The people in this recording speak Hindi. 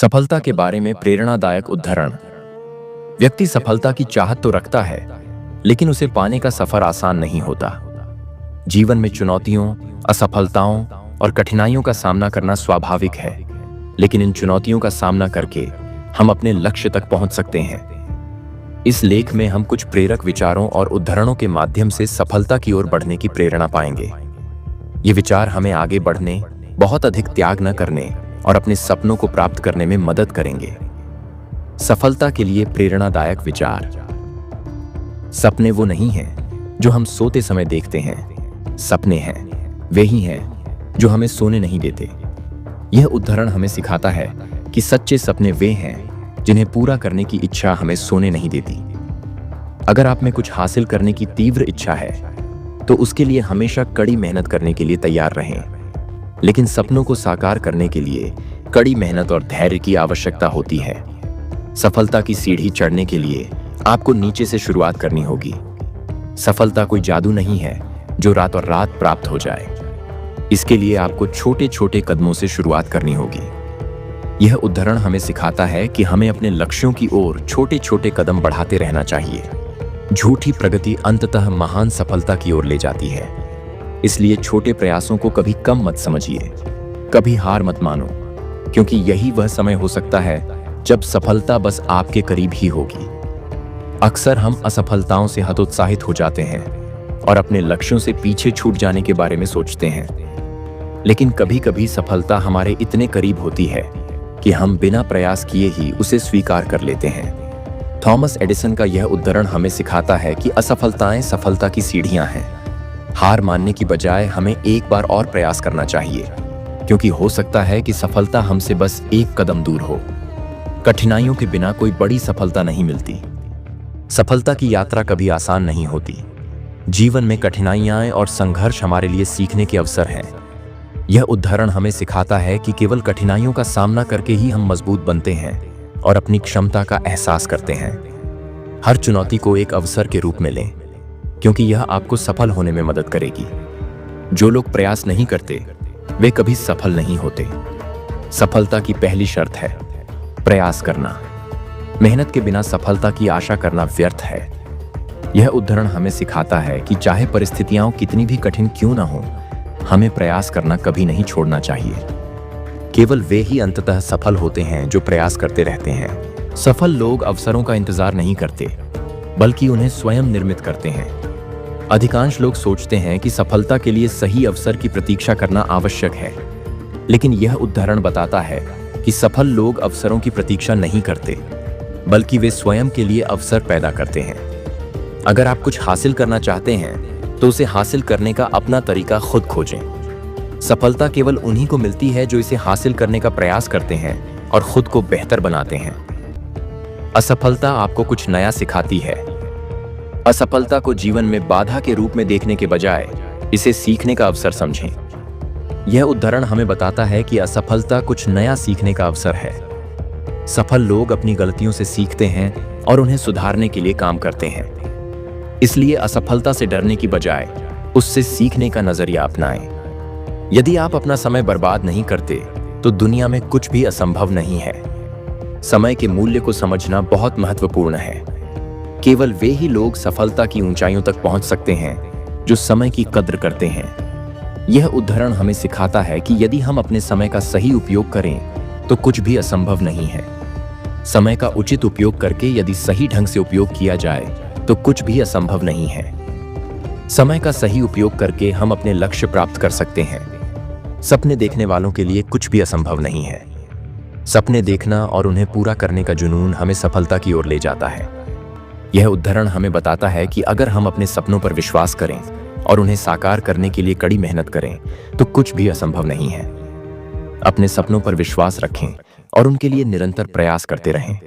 सफलता के बारे में प्रेरणादायक उद्धरण। व्यक्ति सफलता की चाहत तो रखता है, लेकिन उसे पाने का सफर आसान नहीं होता। जीवन में चुनौतियों, असफलताओं और कठिनाइयों का सामना करना स्वाभाविक है, लेकिन इन चुनौतियों का सामना करके हम अपने लक्ष्य तक पहुंच सकते हैं। इस लेख में हम कुछ प्रेरक विचारों और उद्धरणों के माध्यम से सफलता की ओर बढ़ने की प्रेरणा पाएंगे। ये विचार हमें आगे बढ़ने, बहुत अधिक त्याग न करने और अपने सपनों को प्राप्त करने में मदद करेंगे। सफलता के लिए प्रेरणादायक विचार। सपने वो नहीं हैं जो हम सोते समय देखते हैं, सपने हैं वे ही हैं जो हमें सोने नहीं देते। यह उद्धरण हमें सिखाता है कि सच्चे सपने वे हैं जिन्हें पूरा करने की इच्छा हमें सोने नहीं देती। अगर आप में कुछ हासिल करने की तीव्र इच्छा है, तो उसके लिए हमेशा कड़ी मेहनत करने के लिए तैयार रहें। लेकिन सपनों को साकार करने के लिए कड़ी मेहनत और धैर्य की आवश्यकता होती है। सफलता की सीढ़ी चढ़ने के लिए आपको नीचे से शुरुआत करनी होगी। सफलता कोई जादू नहीं है जो रातों रात प्राप्त हो जाए। इसके लिए आपको छोटे छोटे कदमों से शुरुआत करनी होगी। यह उद्धरण हमें सिखाता है कि हमें अपने लक्ष्यों की ओर छोटे छोटे कदम बढ़ाते रहना चाहिए। झूठी प्रगति अंततः महान सफलता की ओर ले जाती है। इसलिए छोटे प्रयासों को कभी कम मत समझिए, कभी हार मत मानो, क्योंकि यही वह समय हो सकता है जब सफलता बस आपके करीब ही होगी। अक्सर हम असफलताओं से हतोत्साहित हो जाते हैं और अपने लक्ष्यों से पीछे छूट जाने के बारे में सोचते हैं। लेकिन कभी कभी सफलता हमारे इतने करीब होती है कि हम बिना प्रयास किए ही उसे स्वीकार कर लेते हैं। थॉमस एडिसन का यह उद्धरण हमें सिखाता है कि असफलताएं सफलता की सीढ़ियां हैं। हार मानने की बजाय हमें एक बार और प्रयास करना चाहिए, क्योंकि हो सकता है कि सफलता हमसे बस एक कदम दूर हो। कठिनाइयों के बिना कोई बड़ी सफलता नहीं मिलती। सफलता की यात्रा कभी आसान नहीं होती। जीवन में कठिनाइयां और संघर्ष हमारे लिए सीखने के अवसर हैं। यह उद्धरण हमें सिखाता है कि केवल कठिनाइयों का सामना करके ही हम मजबूत बनते हैं और अपनी क्षमता का एहसास करते हैं। हर चुनौती को एक अवसर के रूप में लें, क्योंकि यह आपको सफल होने में मदद करेगी। जो लोग प्रयास नहीं करते वे कभी सफल नहीं होते। सफलता की पहली शर्त है प्रयास करना। मेहनत के बिना सफलता की आशा करना व्यर्थ है। यह उद्धरण हमें सिखाता है कि चाहे परिस्थितियां कितनी भी कठिन क्यों ना हो, हमें प्रयास करना कभी नहीं छोड़ना चाहिए। केवल वे ही अंततः सफल होते हैं जो प्रयास करते रहते हैं। सफल लोग अवसरों का इंतजार नहीं करते, बल्कि उन्हें स्वयं निर्मित करते हैं। अधिकांश लोग सोचते हैं कि सफलता के लिए सही अवसर की प्रतीक्षा करना आवश्यक है, लेकिन यह उद्धरण बताता है कि सफल लोग अवसरों की प्रतीक्षा नहीं करते, बल्कि वे स्वयं के लिए अवसर पैदा करते हैं। अगर आप कुछ हासिल करना चाहते हैं, तो उसे हासिल करने का अपना तरीका खुद खोजें। सफलता केवल उन्हीं को मिलती है जो इसे हासिल करने का प्रयास करते हैं और खुद को बेहतर बनाते हैं। असफलता आपको कुछ नया सिखाती है। असफलता को जीवन में बाधा के रूप में देखने के बजाय इसे सीखने का अवसर समझें। यह उद्धरण हमें बताता है कि असफलता कुछ नया सीखने का अवसर है। सफल लोग अपनी गलतियों से सीखते हैं और उन्हें सुधारने के लिए काम करते हैं। इसलिए असफलता से डरने की बजाय उससे सीखने का नजरिया अपनाएं। यदि आप अपना समय बर्बाद नहीं करते, तो दुनिया में कुछ भी असंभव नहीं है। समय के मूल्य को समझना बहुत महत्वपूर्ण है। केवल वे ही लोग सफलता की ऊंचाइयों तक पहुंच सकते हैं जो समय की कद्र करते हैं। यह उद्धरण हमें सिखाता है कि यदि हम अपने समय का सही उपयोग करें, तो कुछ भी असंभव नहीं है। समय का उचित उपयोग करके यदि सही ढंग से उपयोग किया जाए, तो कुछ भी असंभव नहीं है। समय का सही उपयोग करके हम अपने लक्ष्य प्राप्त कर सकते हैं। सपने देखने वालों के लिए कुछ भी असंभव नहीं है। सपने देखना और उन्हें पूरा करने का जुनून हमें सफलता की ओर ले जाता है। यह उद्धरण हमें बताता है कि अगर हम अपने सपनों पर विश्वास करें और उन्हें साकार करने के लिए कड़ी मेहनत करें, तो कुछ भी असंभव नहीं है। अपने सपनों पर विश्वास रखें और उनके लिए निरंतर प्रयास करते रहें।